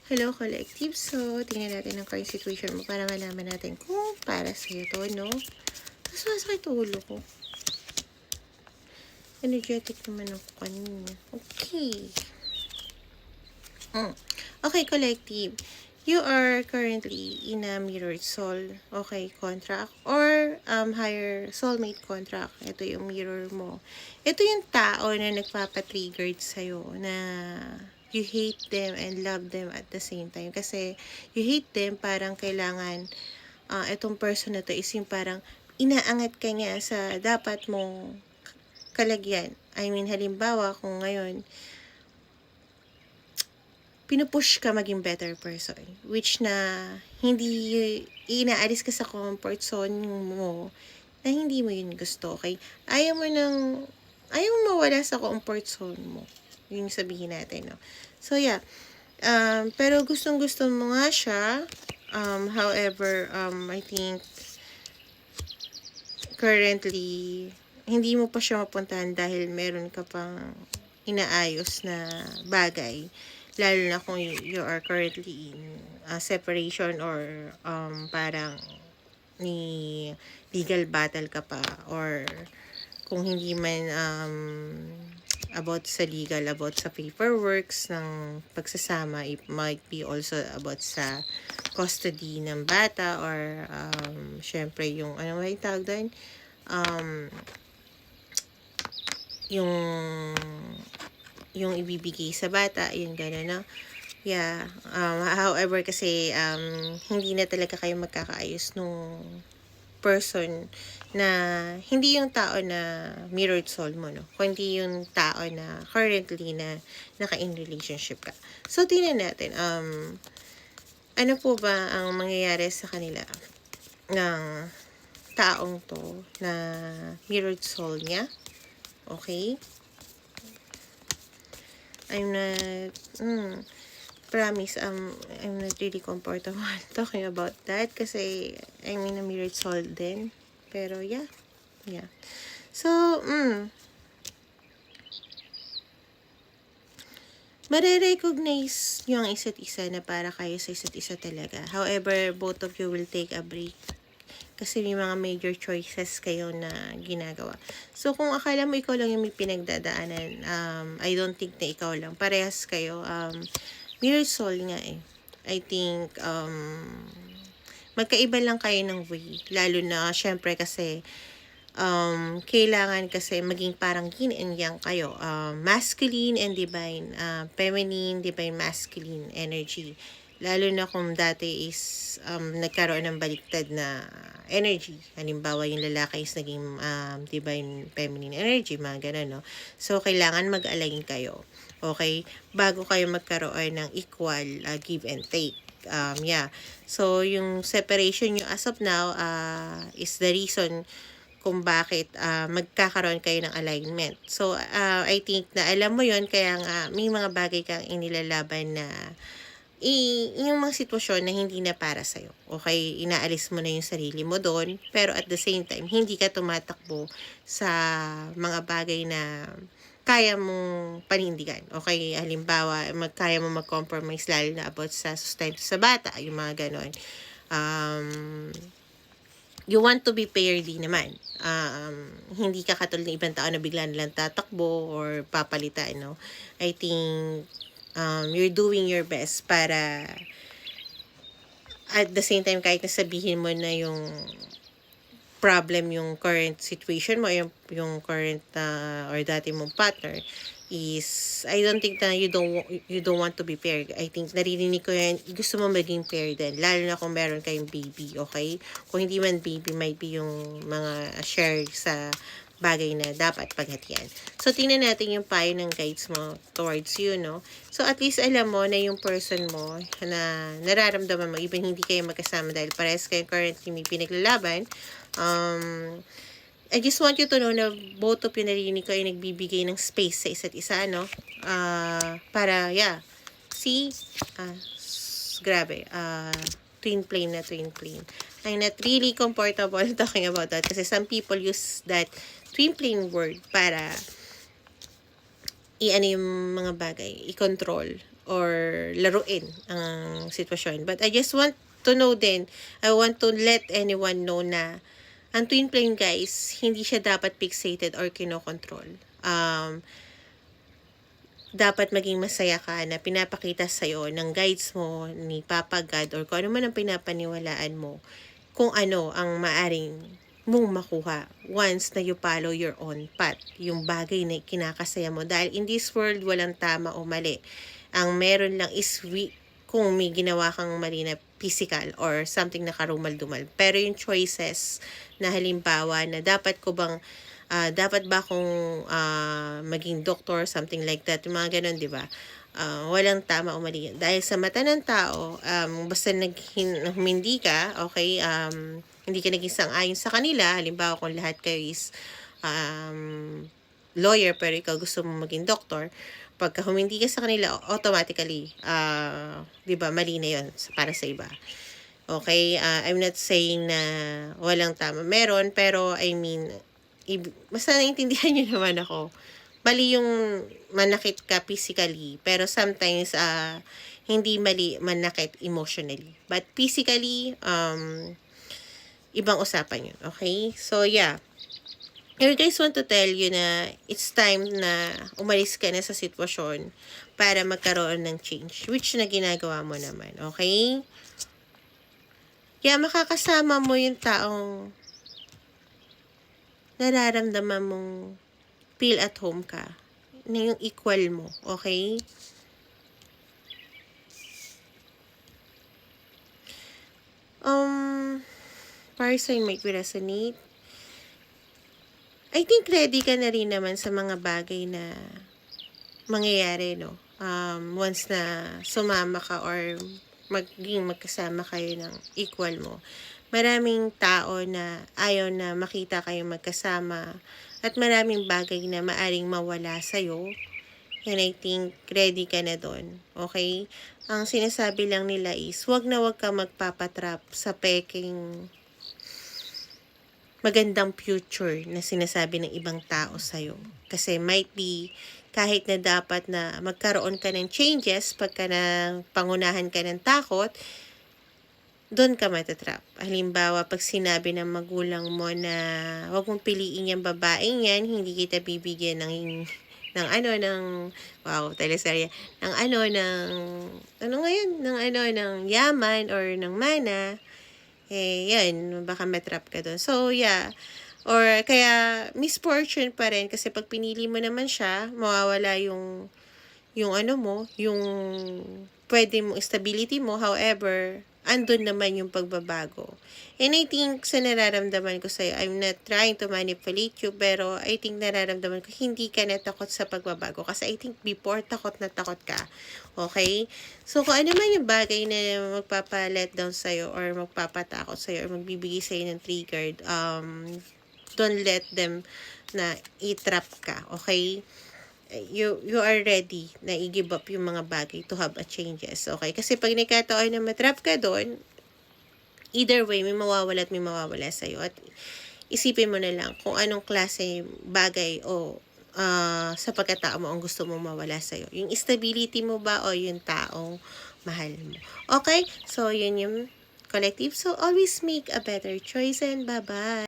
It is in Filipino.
Hello, collective. So, tingnan natin ang current situation mo para malaman natin kung para sa'yo to, no? Masakit ulo ko. Energetic naman ako kanina. Okay. Okay, collective. You are currently in a mirrored soul, okay, contract or higher soulmate contract. Ito yung mirror mo. Ito yung tao na nagpapatriggered sa'yo na you hate them and love them at the same time. Kasi you hate them, parang kailangan itong person na to is yung parang inaangat ka niya sa dapat mong kalagyan. I mean, halimbawa, kung ngayon, pinupush ka maging better person, which na hindi inaalis ka sa comfort zone mo na hindi mo yun gusto, okay? Ayaw mawala sa comfort zone mo. Yun yung sabihin natin, no? So, yeah. Pero gustong-gusto mo nga siya. However, I think currently, hindi mo pa siya mapuntahan dahil meron ka pang inaayos na bagay. Lalo na kung you are currently in separation or parang ni legal battle ka pa, or kung hindi man about sa legal, about sa paperworks ng pagsasama, it might be also about sa custody ng bata, or syempre yung ano ba yung tawag doon, yung ibibigay sa bata, yung gano'n, no? Yeah. However, kasi hindi na talaga kayo magkakaayos nung person na hindi yung tao na mirrored soul mo, no? Kundi yung tao na currently na naka-in relationship ka. So, tingnan natin, ano po ba ang mangyayari sa kanila ng taong to na mirrored soul niya? Okay? I'm not, promise, I'm not really comfortable talking about that kasi I'm in a mirrored soul din. Pero, yeah. So, marirecognize nyo ang isa't isa na para kayo sa isa't isa talaga. However, both of you will take a break kasi may mga major choices kayo na ginagawa. So, kung akala mo ikaw lang yung may pinagdadaanan, I don't think na ikaw lang. Parehas kayo. Mirror soul nga eh. I think, magkaiba lang kayo ng way. Lalo na, syempre kasi, kailangan kasi maging parang yin and yang kayo. Masculine and divine. Feminine, divine, masculine energy. Lalo na kung dati is nagkaroon ng baliktad na energy. Halimbawa, yung lalaki is naging divine feminine energy, mga ganun, no? So, kailangan mag-align kayo. Okay? Bago kayo magkaroon ng equal give and take. Yeah. So, yung separation nyo as of now is the reason kung bakit magkakaroon kayo ng alignment. So, I think na alam mo yon, kaya nga may mga bagay kang inilalaban na yung mga sitwasyon na hindi na para sa'yo. Okay, inaalis mo na yung sarili mo doon, pero at the same time, hindi ka tumatakbo sa mga bagay na kaya mong panindigan. Okay, halimbawa, kaya mo mag-compromise lalo na about sa sustento sa bata, yung mga ganon. You want to be fair din naman. Hindi ka katulad ng ibang tao na bigla nilang tatakbo or papalitan, no? I think you're doing your best para at the same time, kahit nasabihin mo na yung problem, yung current situation mo, yung current or dati mong partner is, I don't think na you don't want to be paired. I think naririnig ko yan, gusto mo maging paired din, lalo na kung meron kayong baby, okay? Kung hindi man baby, might be yung mga share sa bagay na dapat paghatian. So, tingnan natin yung payo ng guides mo towards you, no? So, at least alam mo na yung person mo na nararamdaman mo, even hindi kayo magkasama dahil parehas kayo currently may pinaglalaban, I just want you to know na both of you narinig ko ay nagbibigay ng space sa isa't isa, no? Para, yeah. See? Grabe. Twin flame na twin flame. I'm not really comfortable talking about that kasi some people use that twin flame word para i-ano yung mga bagay, i-control or laruin ang sitwasyon. But I just want to know din, I want to let anyone know na ang twin flame guys, hindi siya dapat fixated or kinokontrol. Dapat maging masaya ka na pinapakita sa'yo ng guides mo, ni Papa God, or kung ano man ang pinapaniwalaan mo, kung ano ang maaring mong makuha once na you follow your own path, yung bagay na kinakasaya mo. Dahil in this world, walang tama o mali. Ang meron lang is kung may ginawa kang mali na physical or something na karumal-dumal. Pero yung choices na halimbawa na dapat ba akong maging doctor, something like that, yung mga ganun, di ba? Walang tama o mali. Dahil sa mata ng tao, basta humindi ka, okay, hindi ka naging sang-ayon sa kanila, halimbawa kung lahat kayo is lawyer pero ikaw gusto mo maging doctor, pagka humindi ka sa kanila, automatically, di ba, mali na yun para sa iba. Okay, I'm not saying na walang tama. Meron, pero I mean, basta naiintindihan nyo naman ako. Mali yung manakit ka physically, pero sometimes hindi mali manakit emotionally. But physically, ibang usapan yun. Okay? So, yeah. I guys want to tell you na it's time na umalis ka na sa sitwasyon para magkaroon ng change, which na ginagawa mo naman. Okay? Kaya makakasama mo yung taong nararamdaman mong feel at home ka. Na yung equal mo. Okay? Para sa'yo might resonate. I think ready ka na rin naman sa mga bagay na mangyayari, no? Once na sumama ka or magkasama kayo ng equal mo. Maraming tao na ayaw na makita kayo magkasama at maraming bagay na maaring mawala sa'yo. And I think ready ka na doon. Okay? Ang sinasabi lang nila is, wag ka magpapatrap sa peking magandang future na sinasabi ng ibang tao sa'yo. Kasi might be, kahit na dapat na magkaroon ka ng changes, pagka na pangunahan ka ng takot, doon ka matatrap. Halimbawa, pag sinabi ng magulang mo na wag mong piliin yung babaeng yan, hindi kita bibigyan ng teleserye, ng yaman or ng mana, yan, baka matrap ka doon. So, yeah. Or, kaya, misfortune pa rin, kasi pag pinili mo naman siya, mawawala yung yung pwede mo, stability mo. However, andun naman yung pagbabago. And I think, sa nararamdaman ko sa'yo, I'm not trying to manipulate you, pero I think nararamdaman ko, hindi ka natakot sa pagbabago. Kasi I think before, takot na takot ka. Okay? So, kung ano man yung bagay na magpapa-let down sa'yo, or magpapatakot sa'yo, or magbibigay sa'yo ng triggered, don't let them na i-trap ka. Okay? You are ready na i-give up yung mga bagay to have a changes. Okay? Kasi pag nagkataon na matrap ka doon, either way, may mawawala at may mawawala sa'yo. At isipin mo na lang kung anong klase bagay o sa pagkatao mo ang gusto mong mawala sa'yo. Yung stability mo ba o yung taong mahal mo. Okay? So, yun yung collective. So, always make a better choice and bye-bye.